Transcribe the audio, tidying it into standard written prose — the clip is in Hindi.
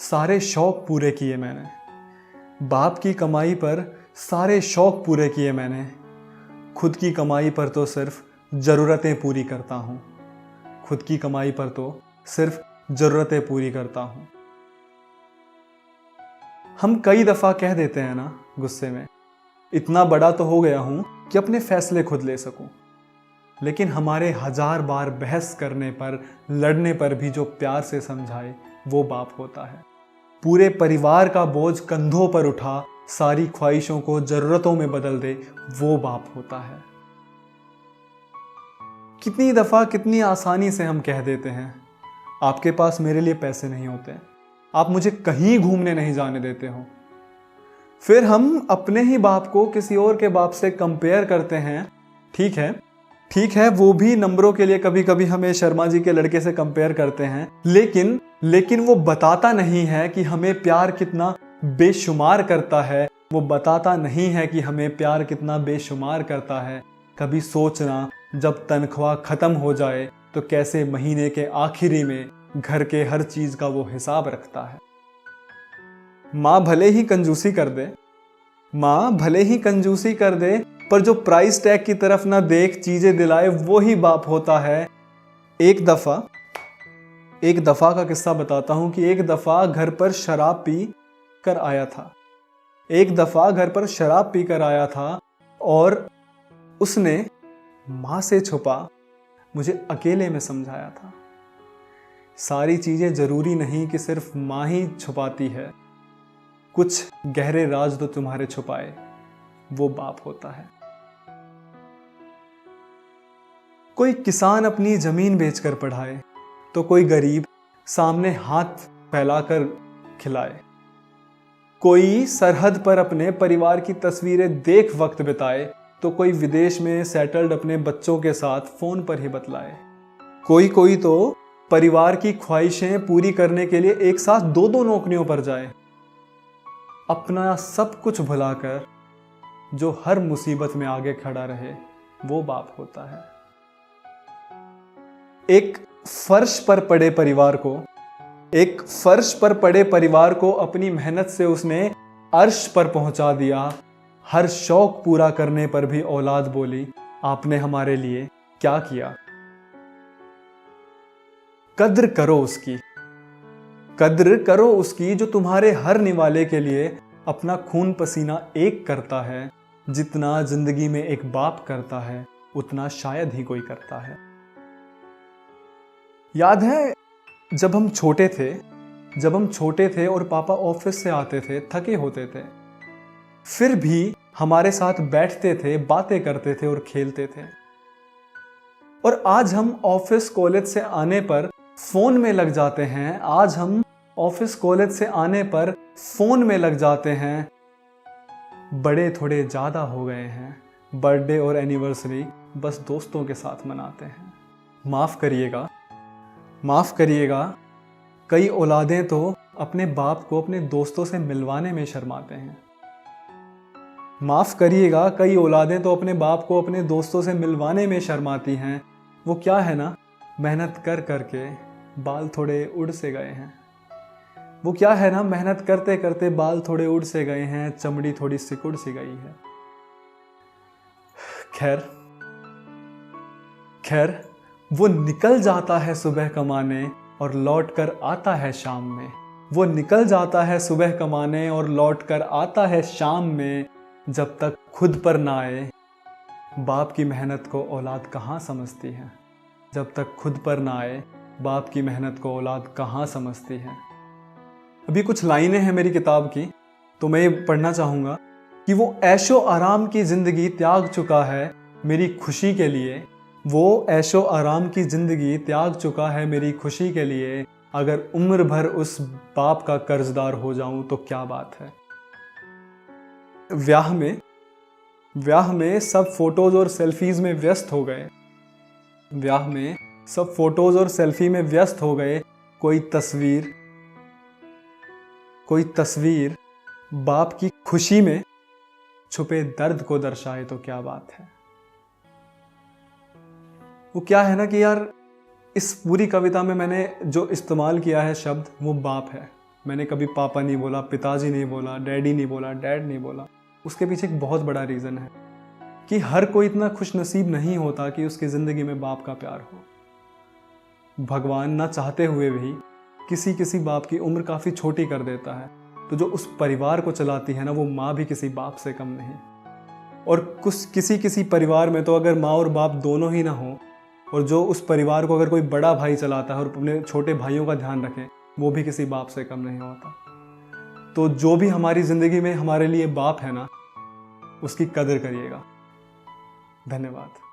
सारे शौक पूरे किए मैंने। बाप की कमाई पर सारे शौक पूरे किए मैंने। खुद की कमाई पर तो सिर्फ ज़रूरतें पूरी करता हूँ। खुद की कमाई पर तो सिर्फ ज़रूरतें पूरी करता हूँ। हम कई दफ़ा कह देते हैं ना गुस्से में, इतना बड़ा तो हो गया हूँ कि अपने फैसले खुद ले सकूँ। लेकिन हमारे 1000 बार बहस करने पर, लड़ने पर भी जो प्यार से समझाए वो बाप होता है। पूरे परिवार का बोझ कंधों पर उठा सारी ख्वाहिशों को ज़रूरतों में बदल दे वो बाप होता है। कितनी दफ़ा कितनी आसानी से हम कह देते हैं, आपके पास मेरे लिए पैसे नहीं होते, आप मुझे कहीं घूमने नहीं जाने देते हो। फिर हम अपने ही बाप को किसी और के बाप से कंपेयर करते हैं। ठीक है, वो भी नंबरों के लिए कभी कभी हमें शर्मा जी के लड़के से कंपेयर करते हैं, लेकिन वो बताता नहीं है कि हमें प्यार कितना बेशुमार करता है। वो बताता नहीं है कि हमें प्यार कितना बेशुमार करता है। कभी सोचना, जब तनख्वाह खत्म हो जाए तो कैसे महीने के आखिरी में घर के हर चीज का वो हिसाब रखता है। माँ भले ही कंजूसी कर दे, पर जो प्राइस टैग की तरफ ना देख चीजें दिलाए वो ही बाप होता है। एक दफा का किस्सा बताता हूं कि एक दफा घर पर शराब पी कर आया था और उसने माँ से छुपा मुझे अकेले में समझाया था। सारी चीजें जरूरी नहीं कि सिर्फ माँ ही छुपाती है, कुछ गहरे राज तो तुम्हारे छुपाए वो बाप होता है। कोई किसान अपनी जमीन बेचकर पढ़ाए तो कोई गरीब सामने हाथ फैलाकर खिलाए। कोई सरहद पर अपने परिवार की तस्वीरें देख वक्त बिताए तो कोई विदेश में सेटल्ड अपने बच्चों के साथ फोन पर ही बतलाए। कोई तो परिवार की ख्वाहिशें पूरी करने के लिए एक साथ 2-2 नौकरियों पर जाए। अपना सब कुछ भुलाकर जो हर मुसीबत में आगे खड़ा रहे वो बाप होता है। एक फर्श पर पड़े परिवार को अपनी मेहनत से उसने अर्श पर पहुंचा दिया। हर शौक पूरा करने पर भी औलाद बोली, आपने हमारे लिए क्या किया। कद्र करो उसकी जो तुम्हारे हर निवाले के लिए अपना खून पसीना एक करता है। जितना जिंदगी में एक बाप करता है उतना शायद ही कोई करता है। याद है जब हम छोटे थे और पापा ऑफिस से आते थे, थके होते थे, फिर भी हमारे साथ बैठते थे, बातें करते थे और खेलते थे। और आज हम ऑफिस कॉलेज से आने पर फोन में लग जाते हैं। बड़े थोड़े ज्यादा हो गए हैं, बर्थडे और एनिवर्सरी बस दोस्तों के साथ मनाते हैं। माफ करिएगा, कई औलादें तो अपने बाप को अपने दोस्तों से मिलवाने में शर्माते हैं। माफ करिएगा, कई औलादें तो अपने बाप को अपने दोस्तों से मिलवाने में शर्माती हैं। वो क्या है ना, मेहनत कर करके बाल थोड़े उड़ से गए हैं। मेहनत करते करते बाल थोड़े उड़ से गए हैं, चमड़ी थोड़ी सिकुड़ सी गई है। खैर वो निकल जाता है सुबह कमाने और लौट कर आता है शाम में। जब तक खुद पर ना आए बाप की मेहनत को औलाद कहाँ समझती है। अभी कुछ लाइनें हैं मेरी किताब की, तो मैं ये पढ़ना चाहूँगा कि वो ऐशो आराम की ज़िंदगी त्याग चुका है मेरी खुशी के लिए। अगर उम्र भर उस बाप का कर्जदार हो जाऊं तो क्या बात है। ब्याह में सब फोटोज और सेल्फीज में व्यस्त हो गए। कोई तस्वीर बाप की खुशी में छुपे दर्द को दर्शाए तो क्या बात है। वो क्या है ना कि यार, इस पूरी कविता में मैंने जो इस्तेमाल किया है शब्द वो बाप है। मैंने कभी पापा नहीं बोला, पिताजी नहीं बोला, डैडी नहीं बोला, डैड नहीं बोला। उसके पीछे एक बहुत बड़ा रीज़न है कि हर कोई इतना खुश नसीब नहीं होता कि उसकी ज़िंदगी में बाप का प्यार हो। भगवान ना चाहते हुए भी किसी किसी बाप की उम्र काफ़ी छोटी कर देता है, तो जो उस परिवार को चलाती है ना, वो माँ भी किसी बाप से कम नहीं। और किसी किसी परिवार में तो अगर माँ और बाप दोनों ही ना हो, और जो उस परिवार को अगर कोई बड़ा भाई चलाता है और अपने छोटे भाइयों का ध्यान रखे, वो भी किसी बाप से कम नहीं होता। तो जो भी हमारी ज़िंदगी में हमारे लिए बाप है ना, उसकी कदर करिएगा। धन्यवाद।